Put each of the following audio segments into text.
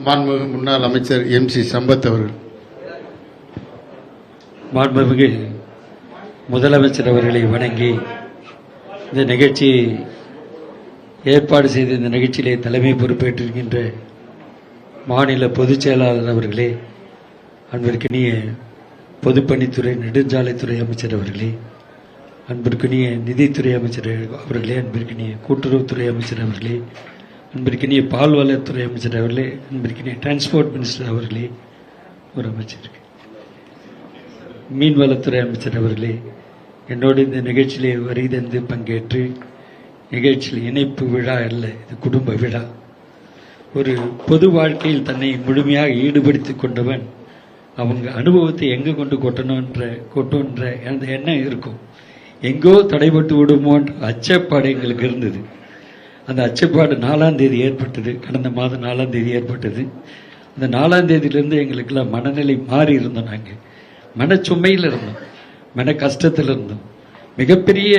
மாண்புமிகு முன்னாள் அமைச்சர் MC சம்பத் அவர்கள். மாண்புமிகு முதலமைச்சர் அவர்களை வணங்கி இந்த நிகழ்ச்சியை ஏற்பாடு செய்த இந்த நிகழ்ச்சியிலே தலைமை பொறுப்பேற்றிருக்கின்ற மாநில பொதுச் செயலாளர் அவர்களே, அன்பிற்கினிய பொதுப்பணித்துறை நெடுஞ்சாலைத்துறை அமைச்சர் அவர்களே, அன்பிற்கினிய நிதித்துறை அமைச்சர் அவர்களே, அன்பிற்கினிய கூட்டுறவுத்துறை அமைச்சர் அவர்களே, அன்பிற்கினிய பால்வளத்துறை அமைச்சர் அவர்களே, அன்பிற்கினிய டிரான்ஸ்போர்ட் மினிஸ்டர் அவர்களே, ஒரு அமைச்சர் மீன்வளத்துறை அமைச்சர் அவர்களே, என்னோடு இந்த நிகழ்ச்சியிலே வருகை தந்து பங்கேற்று நிகழ்ச்சியில் இணைப்பு விழா அல்ல, இது குடும்ப விழா. ஒரு பொது வாழ்க்கையில் தன்னை முழுமையாக ஈடுபடுத்திக் கொண்டவன் அவங்க அனுபவத்தை எங்கே கொண்டு கொட்டணுன்ற அந்த எண்ணம் இருக்கும். எங்கோ தடைபட்டு விடுமோன்ற அச்சப்பாடு எங்களுக்கு இருந்தது. அந்த அச்சப்பாடு 4ஆம் தேதி ஏற்பட்டது, கடந்த மாதம் 4ஆம் தேதி ஏற்பட்டது. அந்த 4ஆம் தேதியிலிருந்து எங்களுக்கெல்லாம் மனநிலை மாறி இருந்தோம். நாங்கள் மனச்சுமையில் இருந்தோம், மன கஷ்டத்தில் இருந்தோம். மிகப்பெரிய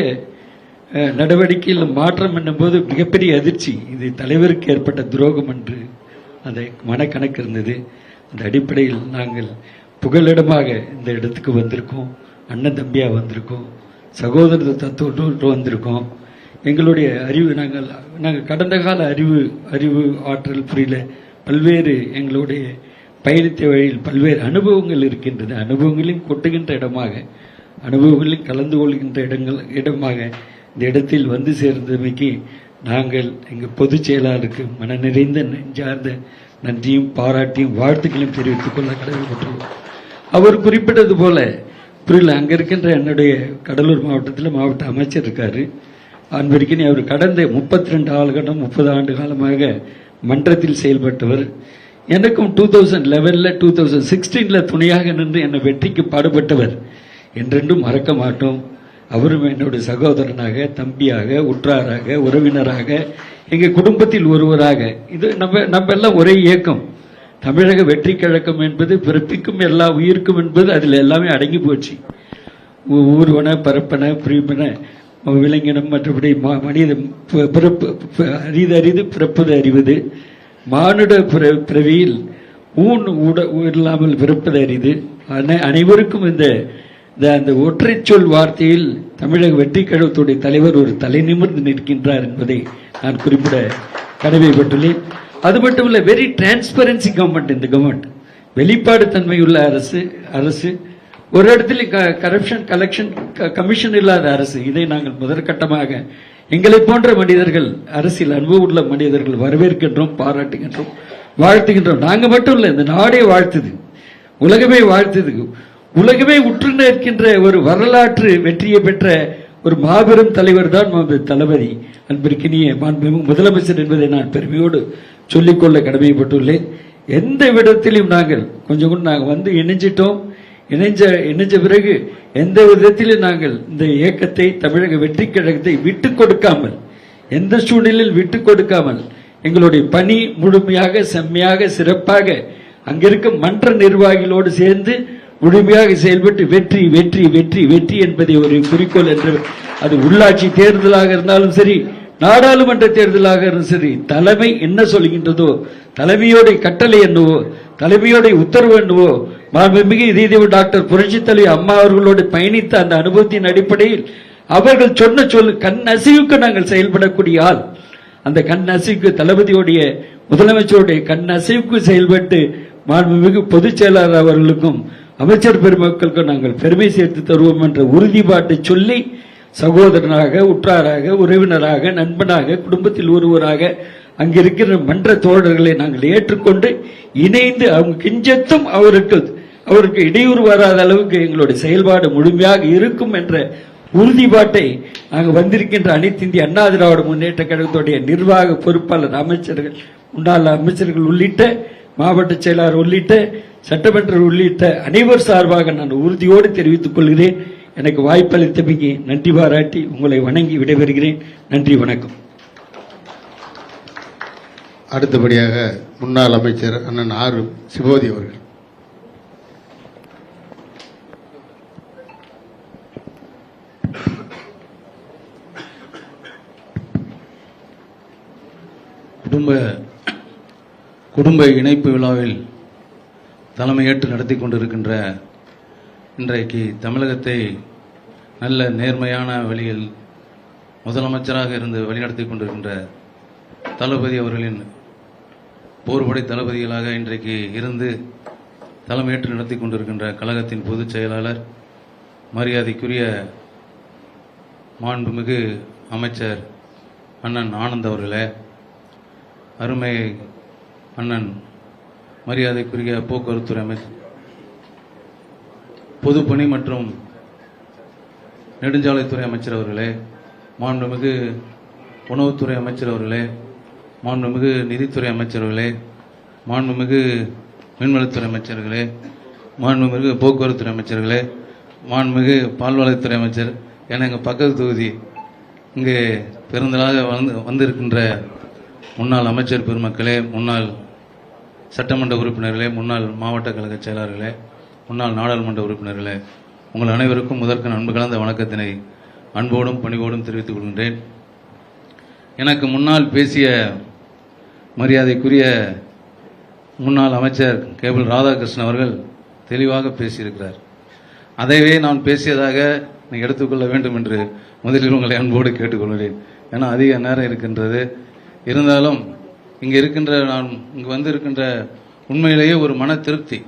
நடவடிக்கையில் மாற்றம் என்னும்போது மிகப்பெரிய அதிர்ச்சி. இது தலைவருக்கு ஏற்பட்ட துரோகம் என்று அந்த மனக்கணக்கு இருந்தது. அந்த அடிப்படையில் நாங்கள் புகலிடமாக இந்த இடத்துக்கு வந்திருக்கோம், அண்ணன் தம்பியாக வந்திருக்கோம், சகோதர தத்துவத்தோடு வந்திருக்கோம். எங்களுடைய அறிவு நாங்கள் கடந்த கால அறிவு ஆற்றல் புரியல பல்வேறு எங்களுடைய பயணித்த வழியில் பல்வேறு அனுபவங்கள் இருக்கின்றது. அனுபவங்களையும் கொட்டுகின்ற இடமாக, அனுபவங்களையும் கலந்து கொள்கின்ற இடமாக இந்த இடத்தில் வந்து சேர்ந்தமைக்கு நாங்கள் எங்கள் பொதுச் செயலாளருக்கு மன நிறைந்த நெஞ்சார்ந்த நன்றியும் பாராட்டியும் வாழ்த்துக்களையும் தெரிவித்துக் கொள்ள கடமைப்பட்டுள்ளோம். அவர் குறிப்பிட்டது போல புரியல, அங்கே இருக்கின்ற என்னுடைய கடலூர் மாவட்டத்தில் மாவட்ட அமைச்சர் இருக்காரு. அன்பிற்கினி அவர் கடந்த 32 30 ஆண்டு காலமாக மன்றத்தில் செயல்பட்டவர். எனக்கும் 2011 2016 துணையாக நின்று என்னை வெற்றிக்கு பாடுபட்டவர். என்றென்றும் மறக்க மாட்டோம். அவரும் என்னுடைய சகோதரனாக, தம்பியாக, உற்றாராக, உறவினராக, எங்கள் குடும்பத்தில் ஒருவராக. இது நம்ம எல்லாம் ஒரே இயக்கம். தமிழக வெற்றி கழகம் என்பது பிறப்பிக்கும் எல்லா உயிருக்கும் என்பது அதில் எல்லாமே அடங்கி போச்சு. ஊர்வன பரப்பன புரிப்பன விலங்கினம் மற்றபடி மனித அரிது பிறப்பது அறிவது, மானுட பிறவியில் இல்லாமல் பிறப்பது அரிது. அனைவருக்கும் அந்த ஒற்றை சொல் வார்த்தையில் தமிழக வெற்றி கழகத்துடைய தலைவர் ஒரு தலை நிமிர்ந்து நிற்கின்றார் என்பதை நான் குறிப்பிட கடமைப்பட்டுள்ளேன். அது மட்டுமல்ல, வெரி டிரான்ஸ்பரன்சி கவர்மெண்ட். இந்த கவர்மெண்ட் வெளிப்பாடு தன்மையுள்ள அரசு. ஒரு இடத்துல கரப்ஷன் கலெக்ஷன் கமிஷன் இல்லாத அரசு. இதை நாங்கள் முதற்கட்டமாக எங்களை போன்ற மனிதர்கள், அரசியல் அனுபவம் உள்ள மனிதர்கள் வரவேற்கின்றோம், பாராட்டுகின்றோம், வாழ்த்துகின்றோம். நாங்கள் மட்டும் இல்லை, இந்த நாடே வாழ்த்துது, உலகமே வாழ்த்துது. உலகமே உற்று நிற்கின்ற ஒரு வரலாற்று வெற்றியை பெற்ற ஒரு மாபெரும் தலைவர் தான் தளபதி அன்பிற்கினிய மாண்புமிகு முதலமைச்சர் என்பதை நான் பெருமையோடு சொல்லிக்கொள்ள கடமைப்பட்டுள்ளேன். எந்த விதத்திலும் நாங்கள் கொஞ்சம் நாங்கள் வந்து இணைஞ்சிட்டோம். இணைஞ்ச பிறகு எந்த விதத்திலும் நாங்கள் இந்த இயக்கத்தை, தமிழக வெற்றி கழகத்தை விட்டு கொடுக்காமல், எந்த சூழ்நிலையில் விட்டு கொடுக்காமல் எங்களுடைய பணி முழுமையாக செம்மையாக சிறப்பாக அங்கிருக்கும் மன்ற நிர்வாகிகளோடு சேர்ந்து முழுமையாக செயல்பட்டு வெற்றி வெற்றி வெற்றி வெற்றி என்பதை ஒரு குறிக்கோள் என்று, அது உள்ளாட்சி தேர்தலாக இருந்தாலும் சரி, நாடாளுமன்ற தேர்தலாக இருந்தாலும் சரி, தலைமை என்ன சொல்கின்றதோ, தலைமையோட கட்டளை என்னவோ, தலைமையோட உத்தரவு என்னவோ, மாண்புமிகு இதய டாக்டர் புரட்சித் தலைவி அம்மா அவர்களோடு பயணித்த அந்த அனுபவத்தின் அடிப்படையில் அவர்கள் சொன்ன கண் அசைவுக்கு நாங்கள் செயல்படக்கூடிய ஆள். அந்த கண் அசைவுக்கு தளபதியோடைய முதலமைச்சருடைய கண் அசைவுக்கு செயல்பட்டு மாண்புமிகு பொதுச் செயலாளர் அவர்களுக்கும் அமைச்சர் பெருமக்களுக்கும் நாங்கள் பெருமை சேர்த்து தருவோம் என்ற உறுதிப்பாட்டை சொல்லி, சகோதரனாக, உற்றாராக, உறவினராக, நண்பனாக, குடும்பத்தில் ஒருவராக அங்கிருக்கிற மன்ற தோழர்களை நாங்கள் ஏற்றுக்கொண்டு இணைந்து அவங்க கிஞ்சத்தும் அவருக்கு இடையூறு வராத அளவுக்கு எங்களுடைய செயல்பாடு முழுமையாக இருக்கும் என்ற உறுதிப்பாட்டை நாங்கள் வந்திருக்கின்ற அனைத்து இந்திய அண்ணா திராவிட முன்னேற்ற கழகத்துடைய நிர்வாக பொறுப்பாளர், அமைச்சர்கள், முன்னாள் அமைச்சர்கள் உள்ளிட்ட மாவட்ட செயலாளர் உள்ளிட்ட சட்டமன்ற உள்ளிட்ட அனைவர் சார்பாக நான் உறுதியோடு தெரிவித்துக் கொள்கிறேன். எனக்கு வாய்ப்பளித்தமைக்கு நன்றி பாராட்டி உங்களை வணங்கி விடைபெறுகிறேன். நன்றி, வணக்கம். அடுத்தபடியாக முன்னாள் அமைச்சர் அண்ணன் ஆர் சிவோதி அவர்கள். குடும்ப குடும்ப இணைப்பு விழாவில் தலைமையேற்று நடத்தி கொண்டிருக்கின்ற இன்றைக்கு தமிழகத்தை நல்ல நேர்மையான வழியில் முதலமைச்சராக இருந்து வழிநடத்தி கொண்டிருக்கின்ற தளபதி அவர்களின் போர்படை தளபதிகளாக இன்றைக்கு இருந்து தலைமையேற்று நடத்தி கொண்டிருக்கின்ற கழகத்தின் பொதுச் செயலாளர் மரியாதைக்குரிய மாண்புமிகு அமைச்சர் அண்ணன் ஆனந்த் அவர்களே, அருமை அண்ணன் மரியாதைக்குரிய போக்குவரத்துறை அமைச்சர், பொதுப்பணி மற்றும் நெடுஞ்சாலைத்துறை அமைச்சர் அவர்களே, மாண்புமிகு உணவுத்துறை அமைச்சர் அவர்களே, மாண்புமிகு நிதித்துறை அமைச்சர்களே, மாண்புமிகு மீன்வளத்துறை அமைச்சர்களே, மாண்புமிகு போக்குவரத்துறை அமைச்சர்களே, மாண்புமிகு பால்வளத்துறை அமைச்சர் என எங்கள் பக்கத்து தொகுதி இங்கே பெருந்தலாக வந்திருக்கின்ற முன்னாள் அமைச்சர் பெருமக்களே, முன்னாள் சட்டமன்ற உறுப்பினர்களே, முன்னாள் மாவட்ட கழக செயலாளர்களே, முன்னாள் நாடாளுமன்ற உறுப்பினர்களே, உங்கள் அனைவருக்கும் முதற்கண் அன்பு கலந்த வணக்கத்தினை அன்போடும் பணிவோடும் தெரிவித்துக் கொள்கின்றேன். எனக்கு முன்னால் பேசிய மரியாதைக்குரிய முன்னாள் அமைச்சர் கேபிள் ராதாகிருஷ்ணன் அவர்கள் தெளிவாக பேசியிருக்கிறார். அதைவே நான் பேசியதாக நீங்கள் எடுத்துக்கொள்ள வேண்டும் என்று முதலில் உங்களை அன்போடு கேட்டுக்கொள்கிறேன். ஏன்னா அதிக நேரம் இருக்கின்றது. இருந்தாலும் இங்கே நான் இங்கு வந்திருக்கின்ற உண்மையிலேயே ஒரு மன திருப்தி.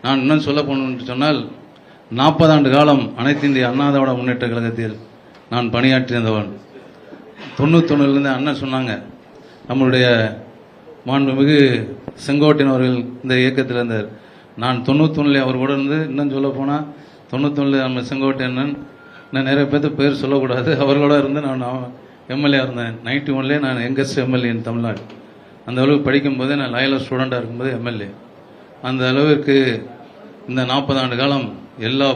நான் இன்னும் சொல்ல போகணும்னு சொன்னால் 40 ஆண்டு காலம் அனைத்து இந்திய அண்ணா திராவிட முன்னேற்ற கழகத்தில் நான் பணியாற்றியவன். 91 அண்ணன் சொன்னாங்க, நம்மளுடைய மாண்புமிகு செங்கோட்டையன் அவர்கள் இந்த இயக்கத்தில் இருந்தார். நான் 91 அவர் கூட இருந்து, இன்னும் சொல்ல போனால் 91 நம்ம செங்கோட்டையன் நான் நிறைய பேர்த்து பேர் சொல்லக்கூடாது, அவர்களோட இருந்து நான் எம்எல்ஏ இருந்தேன். 91 நான் யங்கஸ்ட் எம்எல்ஏ இன் தமிழ்நாடு. அந்த அளவுக்கு படிக்கும்போதே நான் லாயலர் ஸ்டூடெண்டாக இருக்கும்போது எம்எல்ஏ. அந்த அளவிற்கு இந்த 40 ஆண்டு காலம் எல்லா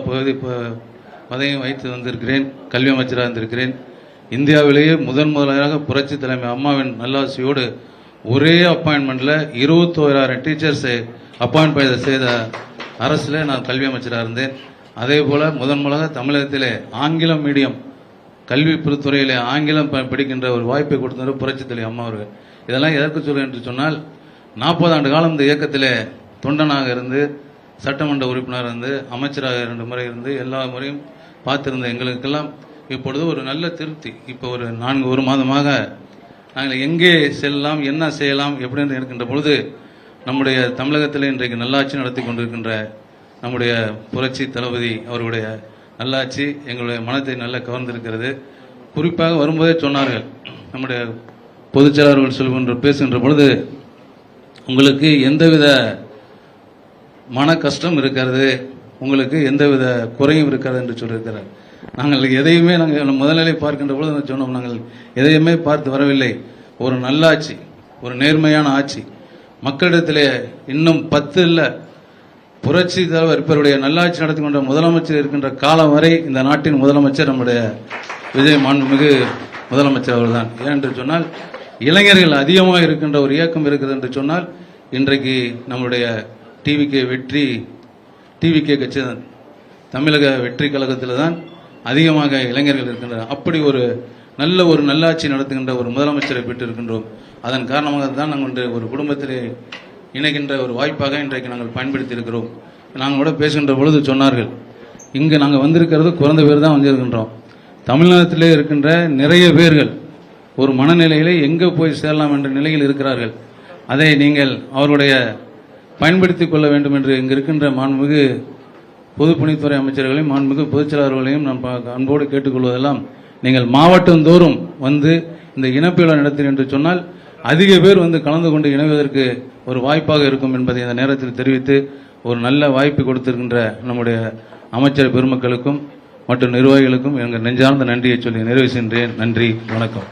பதவியும் வைத்து வந்திருக்கிறேன். கல்வி அமைச்சராக இருந்திருக்கிறேன். இந்தியாவிலேயே முதலாக புரட்சி தலைமை அம்மாவின் நல்லாசியோடு ஒரே அப்பாயின்மெண்ட்ல 21,000 டீச்சர்ஸை அப்பாயின்ட் செய்த அரசுல நான் கல்வி அமைச்சராக இருந்தேன். அதே போல முதலாக தமிழகத்திலே ஆங்கிலம் மீடியம் கல்வி துறையிலே ஆங்கிலம் படிக்கின்ற ஒரு வாய்ப்பை கொடுத்தவர் புரட்சி தலைவர் அம்மா அவர்கள். இதெல்லாம் எதற்கு சொல்றேன் என்று சொன்னால், 40 ஆண்டு காலம் இந்த இயக்கத்திலே தொண்டனாக இருந்து, சட்டமன்ற உறுப்பினர் இருந்து, அமைச்சராக 2 முறை இருந்து, எல்லா முறையும் பார்த்திருந்த எங்களுக்கெல்லாம் இப்பொழுது ஒரு நல்ல திருப்தி. இப்போ ஒரு 1 மாதமாக நாங்கள் எங்கே செல்லலாம், என்ன செய்யலாம் எப்படின்னு இருக்கின்ற பொழுது, நம்முடைய தமிழகத்தில் இன்றைக்கு நல்லாட்சி நடத்தி கொண்டிருக்கின்ற நம்முடைய புரட்சி தளபதி அவருடைய நல்லாட்சி எங்களுடைய மனத்தை நல்ல கவர்ந்திருக்கிறது. குறிப்பாக வரும்போதே சொன்னார்கள், நம்முடைய பொதுச் செயலாளர்கள் பேசுகின்ற பொழுது, உங்களுக்கு எந்தவித மன கஷ்டம் இருக்கிறது, உங்களுக்கு எந்தவித குறையும் இருக்கிறது என்று சொல்லியிருக்கிறார். நாங்கள் எதையுமே நாங்கள் முதல்நிலை பார்க்கின்ற பொழுது சொன்னோம், நாங்கள் எதையுமே பார்த்து வரவில்லை. ஒரு நல்லாட்சி, ஒரு நேர்மையான ஆட்சி, மக்களிடத்திலே இன்னும் 10 இல்லை, புரட்சி தலைவர் இப்பருடைய நல்லாட்சி நடத்தி கொண்ட முதலமைச்சர் இருக்கின்ற காலம் வரை இந்த நாட்டின் முதலமைச்சர் நம்முடைய விஜய் மாண்புமிகு முதலமைச்சர் அவர்தான். ஏனென்று சொன்னால், இளைஞர்கள் அதிகமாக இருக்கின்ற ஒரு இயக்கம் இருக்குது என்று சொன்னால், இன்றைக்கு நம்முடைய டிவிகே கட்சி தமிழக வெற்றி கழகத்தில் தான் அதிகமாக இளைஞர்கள் இருக்கின்றனர். அப்படி ஒரு நல்லாட்சி நடத்துகின்ற ஒரு முதலமைச்சரை பெற்றிருக்கின்றோம். அதன் காரணமாக தான் நாங்கள் ஒரு குடும்பத்திலே இணைகின்ற ஒரு வாய்ப்பாக இன்றைக்கு நாங்கள் பயன்படுத்தி இருக்கிறோம். நாங்கள் கூட பேசுகின்ற பொழுது சொன்னார்கள், இங்கு நாங்கள் வந்திருக்கிறது குறைந்த பேர் தான் வந்திருக்கின்றோம். தமிழ்நாட்டிலே இருக்கின்ற நிறைய பேர்கள் ஒரு மனநிலையிலே எங்கே போய் சேரலாம் என்ற நிலையில் இருக்கிறார்கள். அதை நீங்கள் அவர்களுடைய பயன்படுத்திக் கொள்ள வேண்டும் என்று இங்கு இருக்கின்ற மாண்புமிகு பொதுப்பணித்துறை அமைச்சர்களையும் மாண்புமிகு பொதுச்செயலாளர்களையும் நான் அன்போடு கேட்டுக்கொள்வதெல்லாம், நீங்கள் மாவட்டந்தோறும் வந்து இந்த இணைப்பு விழா நடத்தீர்கள் என்று சொன்னால் அதிக பேர் வந்து கலந்து கொண்டு இணைவதற்கு ஒரு வாய்ப்பாக இருக்கும் என்பதை இந்த நேரத்தில் தெரிவித்து, ஒரு நல்ல வாய்ப்பு கொடுத்திருக்கின்ற நம்முடைய அமைச்சர் பெருமக்களுக்கும் மற்றும் நிர்வாகிகளுக்கும் எங்கள் நெஞ்சார்ந்த நன்றியை சொல்லி நிறைவு செய்கின்றேன். நன்றி, வணக்கம்.